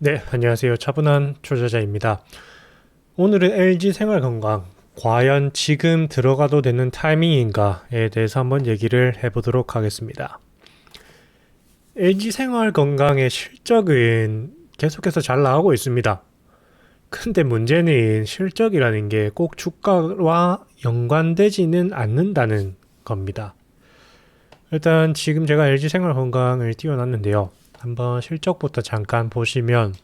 네, 안녕하세요. 차분한 투자자입니다. 오늘은 LG 생활건강, 과연 지금 들어가도 되는 타이밍인가에 대해서 한번 얘기를 해보도록 하겠습니다. LG 생활건강의 실적은 계속해서 잘 나오고 있습니다. 근데 문제는 실적이라는 게 꼭 주가와 연관되지는 않는다는 겁니다. 일단 지금 제가 LG 생활건강을 띄워놨는데요. 한번 실적부터 잠깐 보시면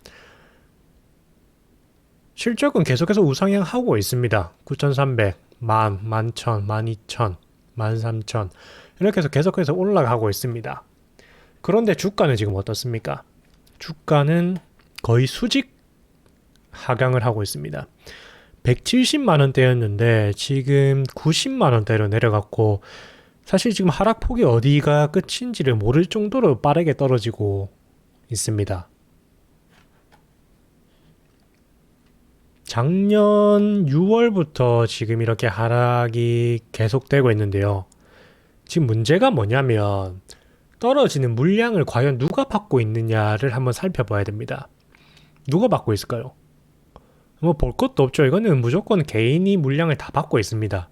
실적은 계속해서 우상향하고 있습니다. 9,300, 10,000, 11,000, 12,000, 13,000 이렇게 해서 계속해서 올라가고 있습니다. 그런데 주가는 지금 어떻습니까? 주가는 거의 수직 하강을 하고 있습니다. 170만 원대였는데 지금 90만 원대로 내려갔고 사실 지금 하락폭이 어디가 끝인지를 모를 정도로 빠르게 떨어지고 있습니다. 작년 6월부터 지금 이렇게 하락이 계속되고 있는데요. 지금 문제가 뭐냐면 떨어지는 물량을 과연 누가 받고 있느냐를 한번 살펴봐야 됩니다. 누가 받고 있을까요? 뭐 볼 것도 없죠. 이거는 무조건 개인이 물량을 다 받고 있습니다.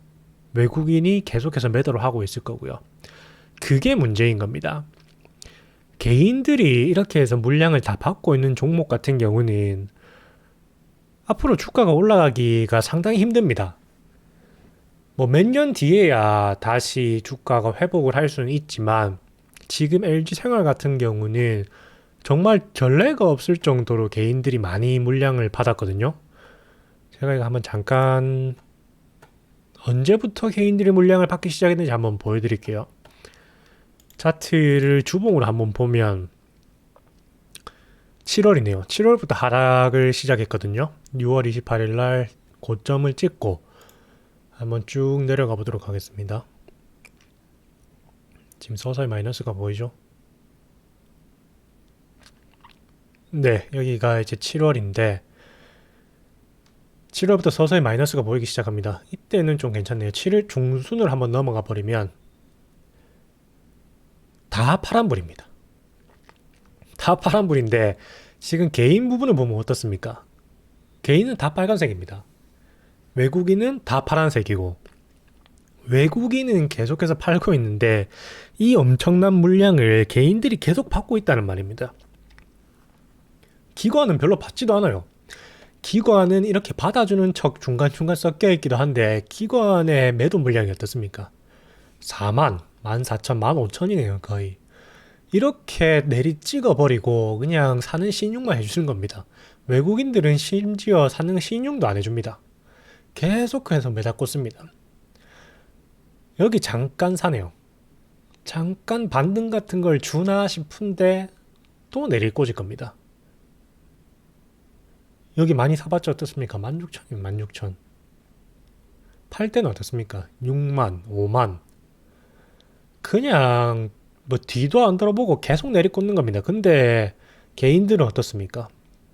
외국인이 계속해서 매도를 하고 있을 거고요. 그게 문제인 겁니다. 개인들이 이렇게 해서 물량을 다 받고 있는 종목 같은 경우는 앞으로 주가가 올라가기가 상당히 힘듭니다. 뭐 몇 년 뒤에야 다시 주가가 회복을 할 수는 있지만 지금 LG 생활 같은 경우는 정말 전례가 없을 정도로 개인들이 많이 물량을 받았거든요. 제가 이거 한번 잠깐 언제부터 개인들이 물량을 받기 시작했는지 한번 보여드릴게요. 차트를 주봉으로 한번 보면 7월이네요. 7월부터 하락을 시작했거든요. 6월 28일 날 고점을 찍고 한번 쭉 내려가 보도록 하겠습니다. 지금 서서히 마이너스가 보이죠? 네, 여기가 이제 7월인데 7월부터 서서히 마이너스가 보이기 시작합니다. 이때는 좀 괜찮네요. 7월 중순을 한번 넘어가 버리면 다 파란불입니다. 다 파란불인데 지금 개인 부분을 보면 어떻습니까? 개인은 다 빨간색입니다. 외국인은 다 파란색이고 외국인은 계속해서 팔고 있는데 이 엄청난 물량을 개인들이 계속 받고 있다는 말입니다. 기관은 별로 받지도 않아요. 기관은 이렇게 받아주는 척 중간중간 섞여 있기도 한데 기관의 매도 물량이 어떻습니까? 4만, 14,000, 15,000이네요 거의. 이렇게 내리 찍어버리고 그냥 사는 신용만 해주는 겁니다. 외국인들은 심지어 사는 신용도 안 해줍니다. 계속해서 매닫고 씁니다. 여기 잠깐 사네요. 잠깐 반등 같은 걸 주나 싶은데 또 내릴 꽂을 겁니다. 여기 많이 사봤죠? 어떻습니까? 16,000이면 16,000. 팔 때는 어떻습니까? 6만, 5만. 그냥 뭐 뒤도 안 돌아보고 계속 내리꽂는 겁니다. 근데 개인들은 어떻습니까?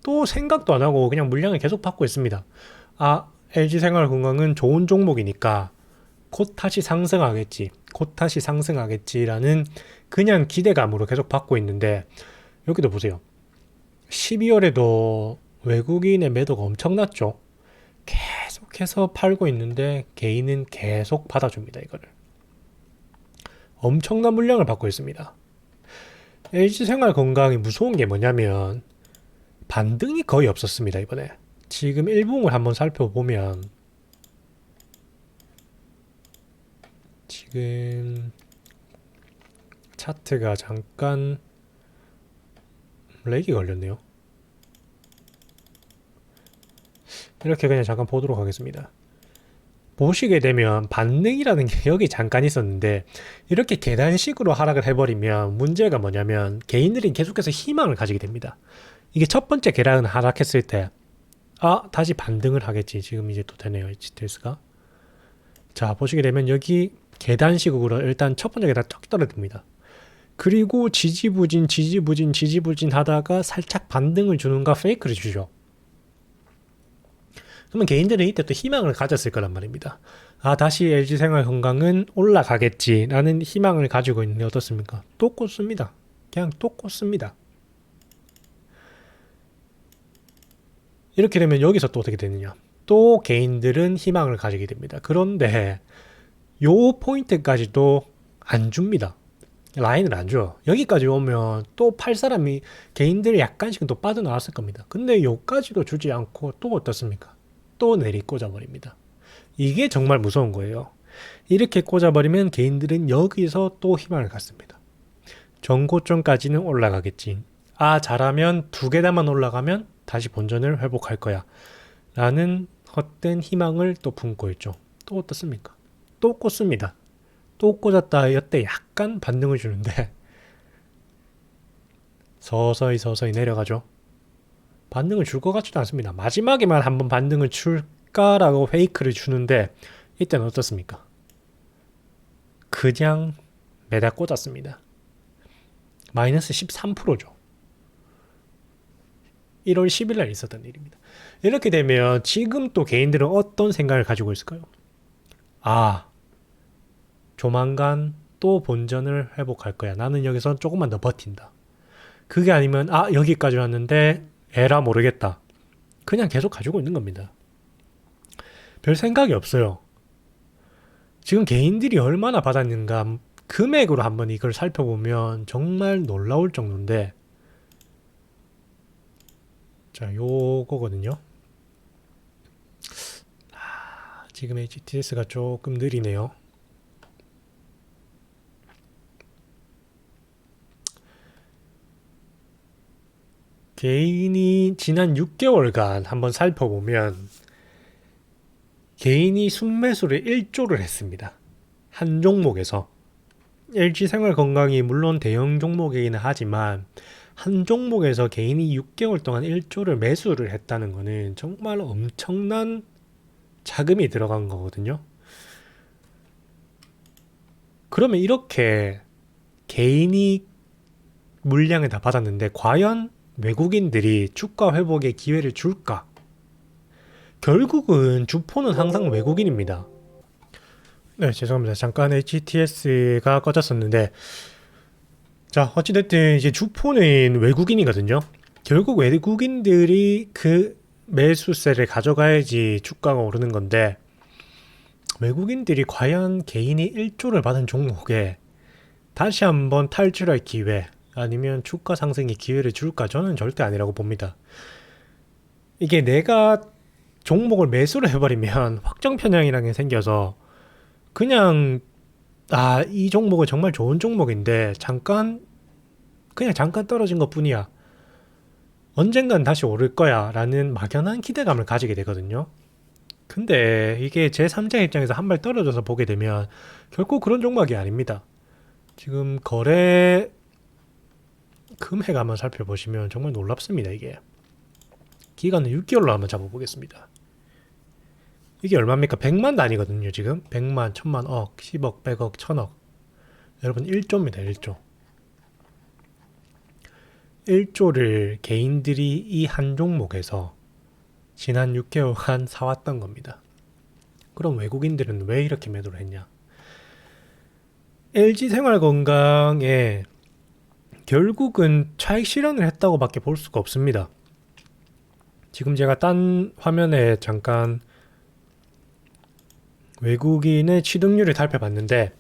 또 생각도 안 하고 그냥 물량을 계속 받고 있습니다. 아, LG생활건강은 좋은 종목이니까 곧 다시 상승하겠지. 곧 다시 상승하겠지라는 그냥 기대감으로 계속 받고 있는데 여기도 보세요. 12월에도 외국인의 매도가 엄청났죠. 계속해서 팔고 있는데 개인은 계속 받아줍니다. 이거를. 엄청난 물량을 받고 있습니다. LG생활건강이 무서운 게 뭐냐면 반등이 거의 없었습니다. 이번에. 지금 일봉을 한번 살펴보면 지금 차트가 잠깐 렉이 걸렸네요. 이렇게 그냥 잠깐 보도록 하겠습니다. 보시게 되면 반등이라는 게 여기 잠깐 있었는데 이렇게 계단식으로 하락을 해버리면 문제가 뭐냐면 개인들이 계속해서 희망을 가지게 됩니다. 이게 첫 번째 계단 하락했을 때 다시 반등을 하겠지. 지금 이제 또 되네요. HTS가. 자, 보시게 되면 여기 계단식으로 일단 첫 번째 계단 쫙 떨어집니다. 그리고 지지부진 하다가 살짝 반등을 주는가 페이크를 주죠. 그러면 개인들은 이때 또 희망을 가졌을 거란 말입니다. 다시 LG생활건강은 올라가겠지라는 희망을 가지고 있는데 어떻습니까? 또 꽂습니다. 그냥 또 꽂습니다. 이렇게 되면 여기서 또 어떻게 되느냐? 또 개인들은 희망을 가지게 됩니다. 그런데 요 포인트까지도 안 줍니다. 라인을 안 줘. 여기까지 오면 또 팔 사람이 개인들이 약간씩은 또 빠져나왔을 겁니다. 근데 요까지도 주지 않고 또 어떻습니까? 또 내리 꽂아버립니다. 이게 정말 무서운 거예요. 이렇게 꽂아버리면 개인들은 여기서 또 희망을 갖습니다. 전고점까지는 올라가겠지. 아, 잘하면 두 계단만 올라가면 다시 본전을 회복할 거야. 라는 헛된 희망을 또 품고 있죠. 또 어떻습니까? 또 꽂습니다. 또 꽂았다. 이때 약간 반등을 주는데 서서히 내려가죠. 반등을 줄 것 같지도 않습니다. 마지막에만 한번 반등을 줄까라고 페이크를 주는데 이때는 어떻습니까? 그냥 매달 꽂았습니다. 마이너스 13%죠. 1월 10일 날 있었던 일입니다. 이렇게 되면 지금 또 개인들은 어떤 생각을 가지고 있을까요? 아, 조만간 또 본전을 회복할 거야. 나는 여기서 조금만 더 버틴다. 그게 아니면 아, 여기까지 왔는데 에라 모르겠다. 그냥 계속 가지고 있는 겁니다. 별 생각이 없어요. 지금 개인들이 얼마나 받았는가 금액으로 한번 이걸 살펴보면 정말 놀라울 정도인데, 자, 요거거든요. 지금 HTS가 조금 느리네요. 개인이 지난 6개월간 한번 살펴보면 개인이 순매수를 1조를 했습니다. 한 종목에서. LG생활건강이 물론 대형 종목이긴 하지만 한 종목에서 개인이 6개월 동안 1조를 매수를 했다는 거는 정말 엄청난 자금이 들어간 거거든요. 그러면 이렇게 개인이 물량을 다 받았는데 과연 외국인들이 주가 회복의 기회를 줄까? 결국은 주포는 항상 외국인입니다. 네, 죄송합니다. 잠깐 HTS가 꺼졌었는데, 자, 어찌됐든 이제 주포는 외국인이거든요. 결국 외국인들이 그 매수세를 가져가야지 주가가 오르는 건데, 외국인들이 과연 개인이 1조를 받은 종목에 다시 한번 탈출할 기회, 아니면 주가 상승의 기회를 줄까? 저는 절대 아니라고 봅니다. 이게 내가 종목을 매수를 해버리면 확정 편향이라는 게 생겨서 그냥 아, 이 종목은 정말 좋은 종목인데 그냥 잠깐 떨어진 것뿐이야. 언젠간 다시 오를 거야 라는 막연한 기대감을 가지게 되거든요. 근데 이게 제3자 입장에서 한 발 떨어져서 보게 되면 결코 그런 종목이 아닙니다. 지금 거래 금액 한번 살펴보시면 정말 놀랍습니다. 이게 기간은 6개월로 한번 잡아보겠습니다. 이게 얼마입니까? 100만 단위거든요. 지금 100만, 1000만, 억, 10억, 100억, 1000억. 여러분 1조입니다. 1조. 1조를 개인들이 이 한 종목에서 지난 6개월간 사왔던 겁니다. 그럼 외국인들은 왜 이렇게 매도를 했냐? LG생활건강에 결국은 차익 실현을 했다고 밖에 볼 수가 없습니다. 지금 제가 딴 화면에 잠깐 외국인의 취득률을 살펴봤는데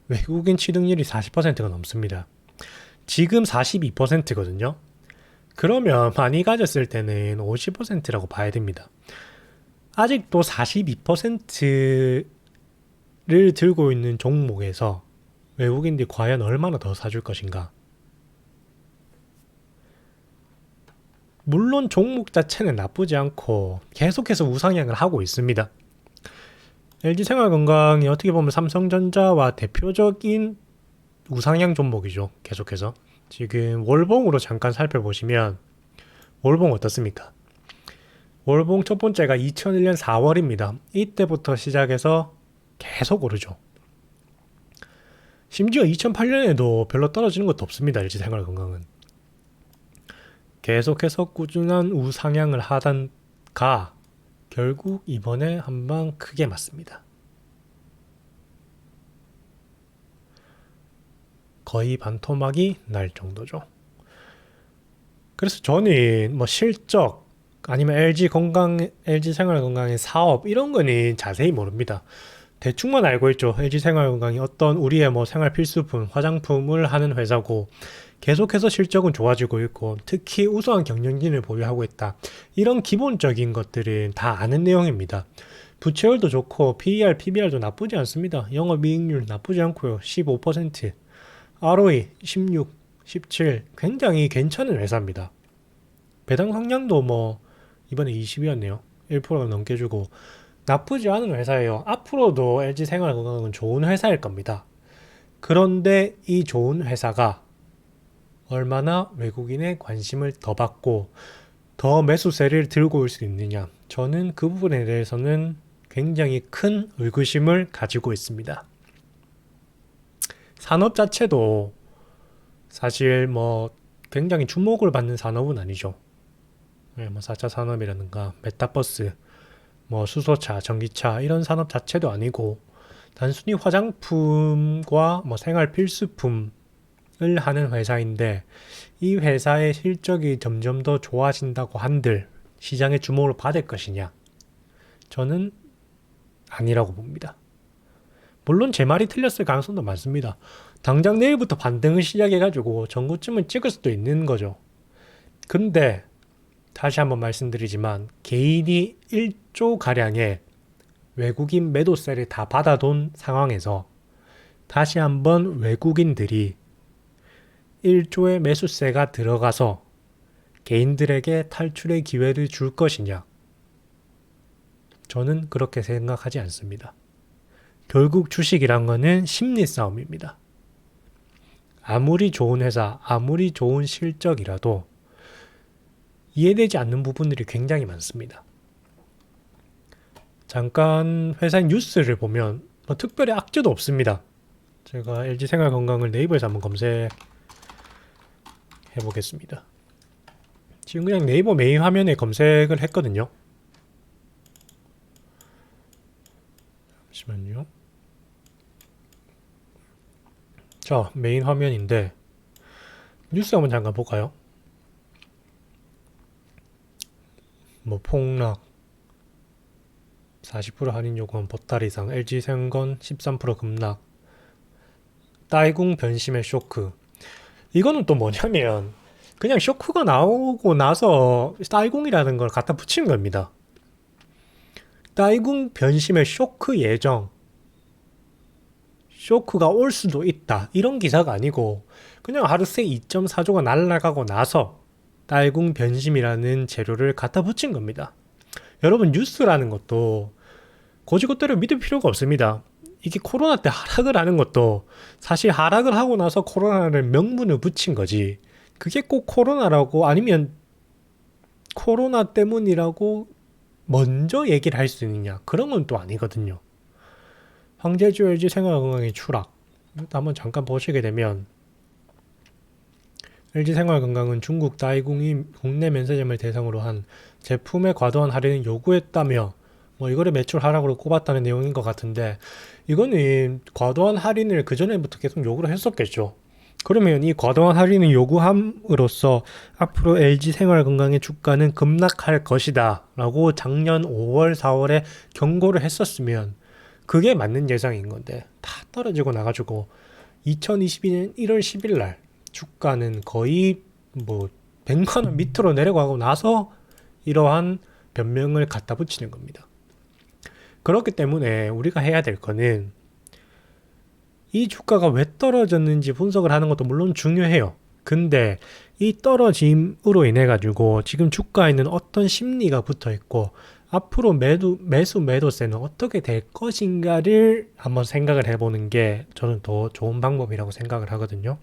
외국인 취득률이 40%가 넘습니다. 지금 42%거든요. 그러면 많이 가졌을 때는 50%라고 봐야 됩니다. 아직도 42%를 들고 있는 종목에서 외국인들이 과연 얼마나 더 사줄 것인가? 물론 종목 자체는 나쁘지 않고 계속해서 우상향을 하고 있습니다. LG생활건강이 어떻게 보면 삼성전자와 대표적인 우상향 종목이죠. 계속해서. 지금 월봉으로 잠깐 살펴보시면 월봉 어떻습니까? 월봉 첫 번째가 2001년 4월입니다. 이때부터 시작해서 계속 오르죠. 심지어 2008년에도 별로 떨어지는 것도 없습니다. LG생활건강은. 계속해서 꾸준한 우상향을 하다가 결국 이번에 한방 크게 맞습니다. 거의 반토막이 날 정도죠. 그래서 저는 뭐 실적, 아니면 LG 생활 건강의 사업 이런 거는 자세히 모릅니다. 대충만 알고 있죠. LG 생활 건강이 어떤 우리의 뭐 생활 필수품, 화장품을 하는 회사고 계속해서 실적은 좋아지고 있고 특히 우수한 경영진을 보유하고 있다. 이런 기본적인 것들은 다 아는 내용입니다. 부채율도 좋고 PER, PBR도 나쁘지 않습니다. 영업이익률 나쁘지 않고요. 15%, ROE 16, 17 굉장히 괜찮은 회사입니다. 배당 성량도 뭐 이번에 20이었네요. 1%가 넘게 주고 나쁘지 않은 회사예요. 앞으로도 LG생활건강은 좋은 회사일 겁니다. 그런데 이 좋은 회사가 얼마나 외국인의 관심을 더 받고 더 매수세를 들고 올 수 있느냐. 저는 그 부분에 대해서는 굉장히 큰 의구심을 가지고 있습니다. 산업 자체도 사실 뭐 굉장히 주목을 받는 산업은 아니죠. 뭐 4차 산업이라든가 메타버스, 뭐 수소차, 전기차 이런 산업 자체도 아니고 단순히 화장품과 뭐 생활 필수품을 하는 회사인데 이 회사의 실적이 점점 더 좋아진다고 한들 시장의 주목을 받을 것이냐? 저는 아니라고 봅니다. 물론 제 말이 틀렸을 가능성도 많습니다. 당장 내일부터 반등을 시작해가지고 전고점을 찍을 수도 있는 거죠. 근데 다시 한번 말씀드리지만 개인이 1조 가량의 외국인 매도세를 다 받아돈 상황에서 다시 한번 외국인들이 1조의 매수세가 들어가서 개인들에게 탈출의 기회를 줄 것이냐? 저는 그렇게 생각하지 않습니다. 결국 주식이란 거는 심리 싸움입니다. 아무리 좋은 회사, 아무리 좋은 실적이라도 이해되지 않는 부분들이 굉장히 많습니다. 잠깐 회사의 뉴스를 보면 뭐 특별히 악재도 없습니다. 제가 LG생활건강을 네이버에서 한번 검색해 보겠습니다. 지금 그냥 네이버 메인 화면에 검색을 했거든요. 잠시만요. 자, 메인 화면인데 뉴스 한번 잠깐 볼까요? 뭐 폭락 40% 할인 요금 보따리 이상 LG생건 13% 급락 따이궁 변심의 쇼크. 이거는 또 뭐냐면 그냥 쇼크가 나오고 나서 따이궁이라는 걸 갖다 붙인 겁니다. 따이궁 변심의 쇼크 예정, 쇼크가 올 수도 있다 이런 기사가 아니고 그냥 하루새 2.4조가 날아가고 나서 따이궁 변심이라는 재료를 갖다 붙인 겁니다. 여러분 뉴스라는 것도 고지고대로 믿을 필요가 없습니다. 이게 코로나 때 하락을 하는 것도 사실 하락을 하고 나서 코로나를 명분을 붙인 거지 그게 꼭 코로나라고 아니면 코로나 때문이라고 먼저 얘기를 할 수 있느냐 그런 건 또 아니거든요. 황제주 LG 생활건강의 추락 한번 잠깐 보시게 되면 LG생활건강은 중국 다이궁이 국내 면세점을 대상으로 한 제품의 과도한 할인을 요구했다며 뭐 이거를 매출 하락으로 꼽았다는 내용인 것 같은데 이거는 과도한 할인을 그전에부터 계속 요구를 했었겠죠. 그러면 이 과도한 할인을 요구함으로써 앞으로 LG생활건강의 주가는 급락할 것이다 라고 작년 5월 4월에 경고를 했었으면 그게 맞는 예상인 건데 다 떨어지고 나가지고 2022년 1월 10일 날 주가는 거의 뭐 100만원 밑으로 내려가고 나서 이러한 변명을 갖다 붙이는 겁니다. 그렇기 때문에 우리가 해야 될 거는 이 주가가 왜 떨어졌는지 분석을 하는 것도 물론 중요해요. 근데 이 떨어짐으로 인해 가지고 지금 주가에는 어떤 심리가 붙어 있고 앞으로 매수세는 어떻게 될 것인가를 한번 생각을 해보는 게 저는 더 좋은 방법이라고 생각을 하거든요.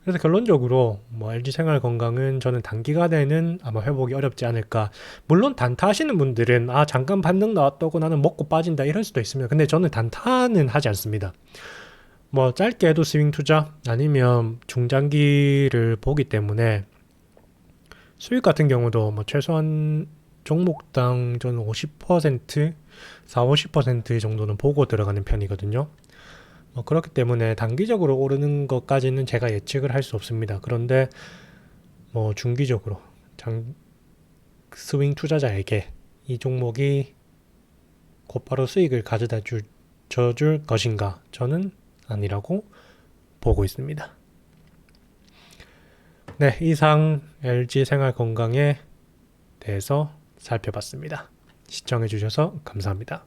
그래서 결론적으로 뭐 LG생활건강은 저는 단기간에는 아마 회복이 어렵지 않을까. 물론 단타 하시는 분들은 잠깐 반등 나왔다고 나는 먹고 빠진다 이럴 수도 있습니다. 근데 저는 단타는 하지 않습니다. 뭐 짧게 해도 스윙 투자 아니면 중장기를 보기 때문에 수익 같은 경우도 뭐 최소한 종목당 저는 50%, 40-50% 정도는 보고 들어가는 편이거든요. 그렇기 때문에 단기적으로 오르는 것까지는 제가 예측을 할 수 없습니다. 그런데 뭐 중기적으로 스윙 투자자에게 이 종목이 곧바로 수익을 가져다 줄 것인가? 저는 아니라고 보고 있습니다. 네, 이상 LG 생활건강에 대해서 살펴봤습니다. 시청해주셔서 감사합니다.